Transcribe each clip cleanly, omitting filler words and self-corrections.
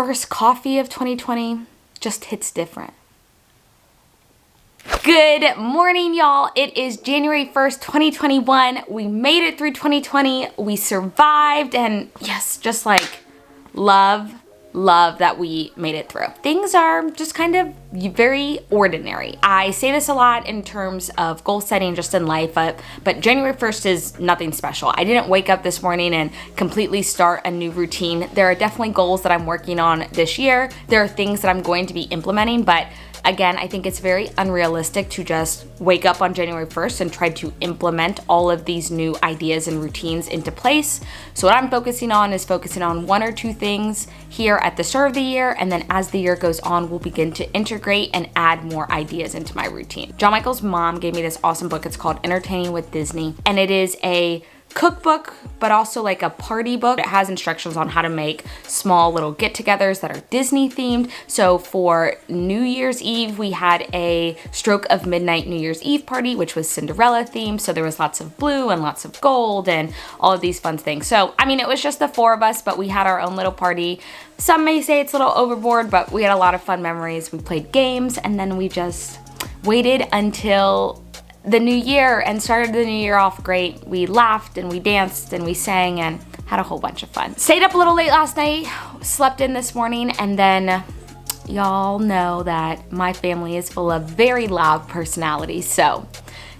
first coffee of 2020 just hits different. Good morning, y'all. It is January 1st, 2021. We made it through 2020. We survived, and yes, just like love that we made it through. Things are just kind of very ordinary. I say this a lot in terms of goal setting just in life, but January 1st is nothing special. I didn't wake up this morning and completely start a new routine. There are definitely goals that I'm working on this year. There are things that I'm going to be implementing, but again, I think it's very unrealistic to just wake up on January 1st and try to implement all of these new ideas and routines into place. So what I'm focusing on is focusing on one or two things here at the start of the year, and then as the year goes on, we'll begin to integrate and add more ideas into my routine. John Michael's mom gave me this awesome book. It's called Entertaining with Disney, and it is a cookbook, but also like a party book. It has instructions on how to make small little get-togethers that are Disney themed. So for New Year's Eve, we had a stroke of midnight New Year's Eve party, which was Cinderella themed. So there was lots of blue and lots of gold and all of these fun things. So, I mean, it was just the four of us, but we had our own little party. Some may say it's a little overboard, but we had a lot of fun memories. We played games, and then we just waited until the new year and started the new year off great. We laughed and we danced and we sang and had a whole bunch of fun. Stayed up a little late last night, slept in this morning, and then y'all know that my family is full of very loud personalities. So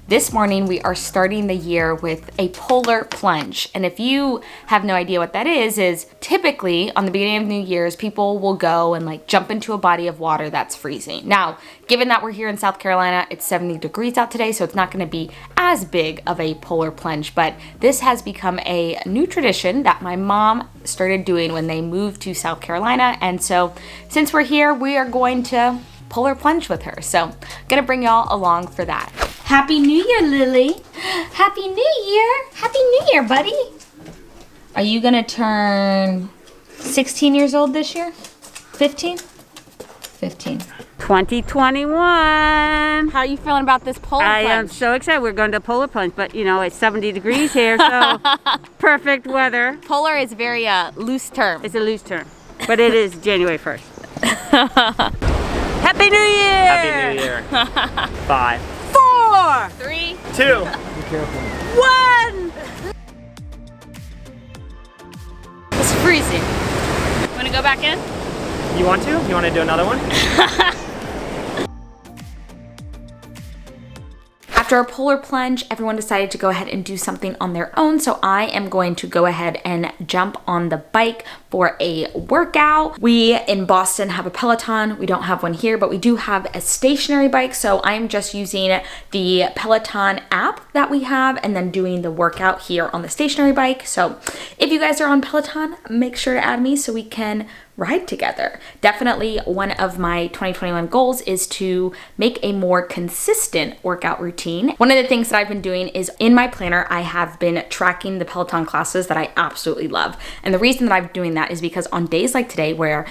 this morning we are starting the year with a polar plunge. And if you have no idea what that is typically on the beginning of New Year's, people will go and like jump into a body of water that's freezing. Now, given that we're here in South Carolina, it's 70 degrees out today, so it's not gonna be as big of a polar plunge, but this has become a new tradition that my mom started doing when they moved to South Carolina. And so since we're here, we are going to polar plunge with her. So gonna bring y'all along for that. Happy New Year, Lily. Happy New Year. Happy New Year, buddy. Are you gonna turn 16 years old this year? 15? 15. 2021. How are you feeling about this polar plunge? I am so excited. We're going to polar plunge, but you know, it's 70 degrees here, so perfect weather. Polar is very loose term. It's a loose term, but it is January 1st. Happy New Year! Happy New Year. 5, 4, 3, 2, 1. It's freezing. Wanna go back in? You want to? You want to do another one? After a polar plunge, everyone decided to go ahead and do something on their own. So I am going to go ahead and jump on the bike for a workout. We in Boston have a Peloton. We don't have one here, but we do have a stationary bike. So I'm just using the Peloton app that we have and then doing the workout here on the stationary bike. So if you guys are on Peloton, make sure to add me so we can ride together. Definitely one of my 2021 goals is to make a more consistent workout routine. One of the things that I've been doing is in my planner, I have been tracking the Peloton classes that I absolutely love. And the reason that I'm doing that is because on days like today where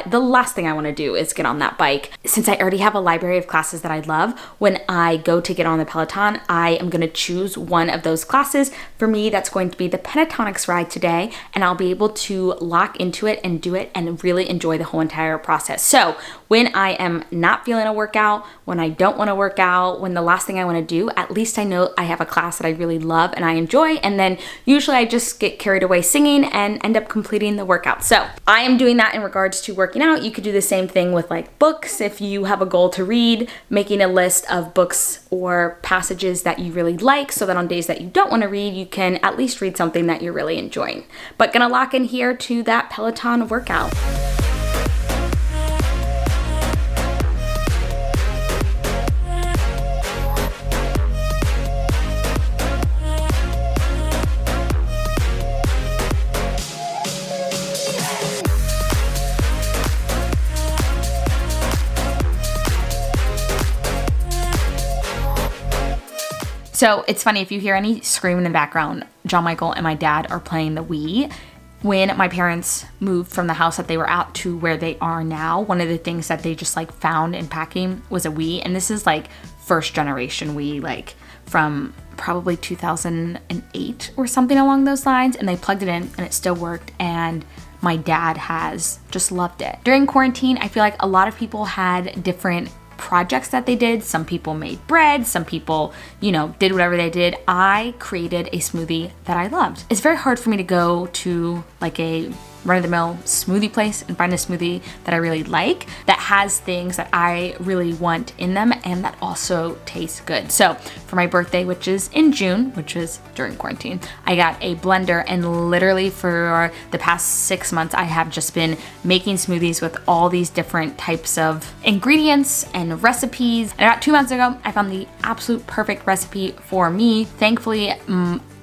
the last thing I want to do is get on that bike. Since I already have a library of classes that I love, when I go to get on the Peloton, I am going to choose one of those classes. For me, that's going to be the pentatonics ride today, and I'll be able to lock into it and do it and really enjoy the whole entire process. So when I am not feeling a workout, when I don't want to work out, when the last thing I want to do, at least I know I have a class that I really love and I enjoy, and then usually I just get carried away singing and end up completing the workout. So I am doing that in regards to working out. You could do the same thing with like books. If you have a goal to read, making a list of books or passages that you really like so that on days that you don't want to read, you can at least read something that you're really enjoying. But gonna lock in here to that Peloton workout. So it's funny, if you hear any screaming in the background, John Michael and my dad are playing the Wii. When my parents moved from the house that they were at to where they are now, one of the things that they just like found in packing was a Wii. And this is like first generation Wii, like from probably 2008 or something along those lines. And they plugged it in and it still worked. And my dad has just loved it. During quarantine, I feel like a lot of people had different projects that they did. Some people made bread, some people, you know, did whatever they did. I created a smoothie that I loved. It's very hard for me to go to like a run-of-the-mill smoothie place and find a smoothie that I really like, that has things that I really want in them and that also tastes good. So for my birthday, which is in June, which is during quarantine, I got a blender, and literally for the past 6 months, I have just been making smoothies with all these different types of ingredients and recipes. And about 2 months ago, I found the absolute perfect recipe for me. Thankfully,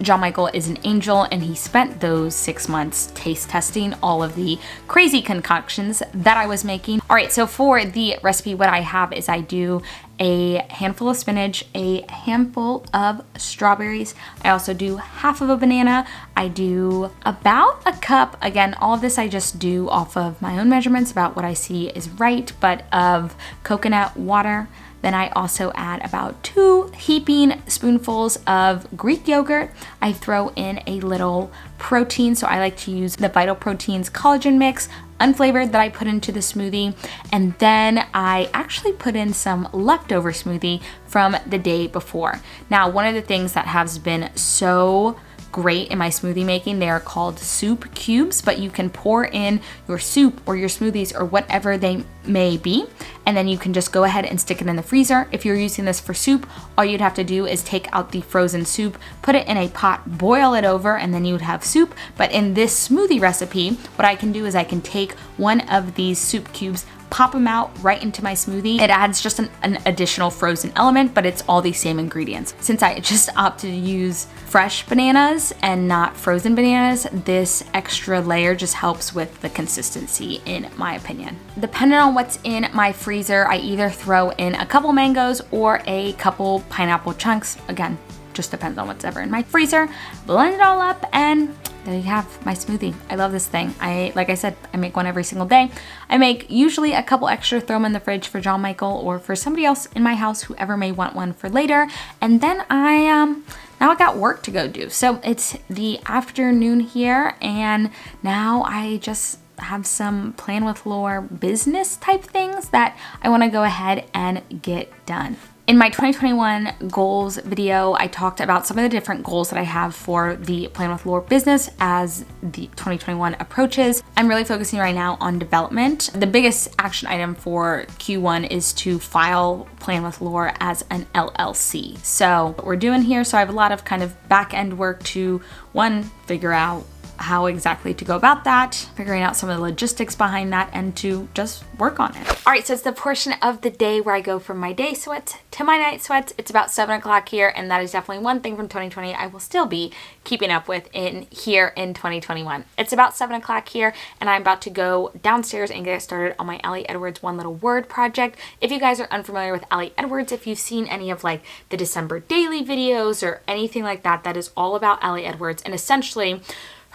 John Michael is an angel, and he spent those 6 months taste testing all of the crazy concoctions that I was making. All right, so for the recipe, what I have is I do a handful of spinach, a handful of strawberries. I also do half of a banana. I do about a cup. Again, all of this I just do off of my own measurements, about what I see is right, but of coconut water. Then I also add about 2 heaping spoonfuls of Greek yogurt. I throw in a little protein, so I like to use the Vital Proteins collagen mix, unflavored, that I put into the smoothie. And then I actually put in some leftover smoothie from the day before. Now, one of the things that has been so great in my smoothie making, they are called soup cubes, but you can pour in your soup or your smoothies or whatever they may be, and then you can just go ahead and stick it in the freezer. If you're using this for soup, all you'd have to do is take out the frozen soup, put it in a pot, boil it over, and then you would have soup. But in this smoothie recipe, what I can do is I can take one of these soup cubes, pop them out right into my smoothie. It adds just an additional frozen element, but it's all the same ingredients. Since I just opted to use fresh bananas and not frozen bananas, this extra layer just helps with the consistency, in my opinion. Depending on what's in my freezer, I either throw in a couple mangoes or a couple pineapple chunks. Again, just depends on what's ever in my freezer. Blend it all up, and there you have my smoothie. I love this thing. Like I said, I make one every single day. I make usually a couple extra, throw them in the fridge for John Michael or for somebody else in my house, whoever may want one for later. And then now I got work to go do. So it's the afternoon here, and now I just have some Plan with Lore business type things that I want to go ahead and get done. In my 2021 goals video, I talked about some of the different goals that I have for the Plan with Lore business as the 2021 approaches. I'm really focusing right now on development. The biggest action item for Q1 is to file Plan with Lore as an LLC. So what we're doing here, so I have a lot of kind of back end work to, one, figure out how exactly to go about that, figuring out some of the logistics behind that, and to just work on it. All right, so it's the portion of the day where I go from my day sweats to my night sweats. It's about 7 o'clock here, and that is definitely one thing from 2020 I will still be keeping up with in 2021. It's about 7 o'clock here, and I'm about to go downstairs and get started on my Allie Edwards One Little Word project. If you guys are unfamiliar with Allie Edwards, if you've seen any of like the December daily videos or anything like that, that is all about Allie Edwards. And essentially,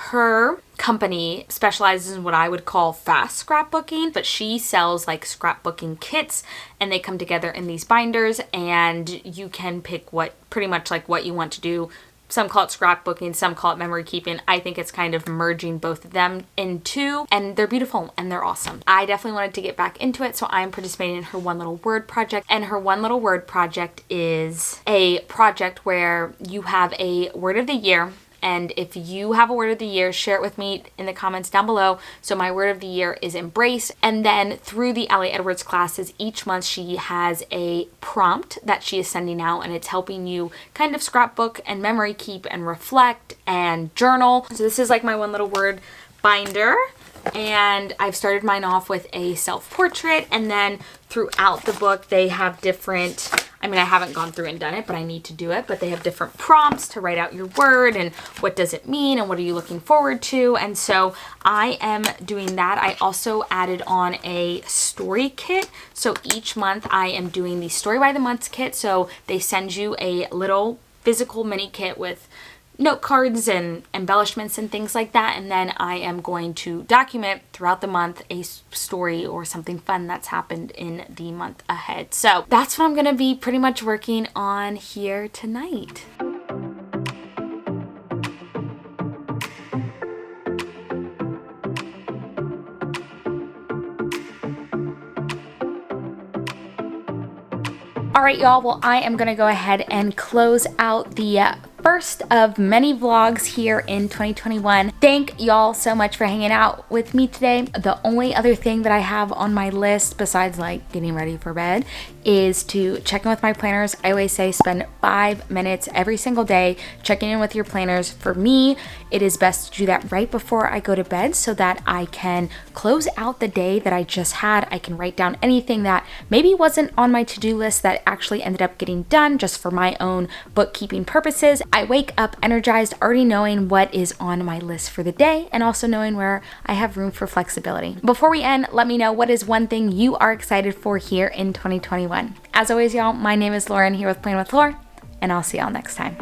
her company specializes in what I would call fast scrapbooking, but she sells like scrapbooking kits, and they come together in these binders, and you can pick what pretty much like what you want to do. Some call it scrapbooking, some call it memory keeping. I think it's kind of merging both of them into, and they're beautiful and they're awesome. I definitely wanted to get back into it, so I'm participating in her One Little Word project. And her One Little Word project is a project where you have a word of the year. And if you have a word of the year, share it with me in the comments down below. So my word of the year is embrace. And then through the Allie Edwards classes, each month she has a prompt that she is sending out, and it's helping you kind of scrapbook and memory keep and reflect and journal. So this is like my one little word binder. And I've started mine off with a self-portrait, and then throughout the book they have different, I mean, I haven't gone through and done it, but I need to do it, but they have different prompts to write out your word and what does it mean and what are you looking forward to. And so I am doing that. I also added on a story kit. So each month I am doing the Story by the Month kit. So they send you a little physical mini kit with note cards and embellishments and things like that, and then I am going to document throughout the month a story or something fun that's happened in the month ahead. So that's what I'm gonna be pretty much working on here tonight. All right, y'all. Well, I am gonna go ahead and close out the first of many vlogs here in 2021. Thank y'all so much for hanging out with me today. The only other thing that I have on my list besides like getting ready for bed is to check in with my planners. I always say spend 5 minutes every single day checking in with your planners. For me, it is best to do that right before I go to bed so that I can close out the day that I just had. I can write down anything that maybe wasn't on my to-do list that actually ended up getting done just for my own bookkeeping purposes. I wake up energized, already knowing what is on my list for the day and also knowing where I have room for flexibility. Before we end, let me know what is one thing you are excited for here in 2021. As always, y'all, my name is Lauren here with Plan with Lore, and I'll see y'all next time.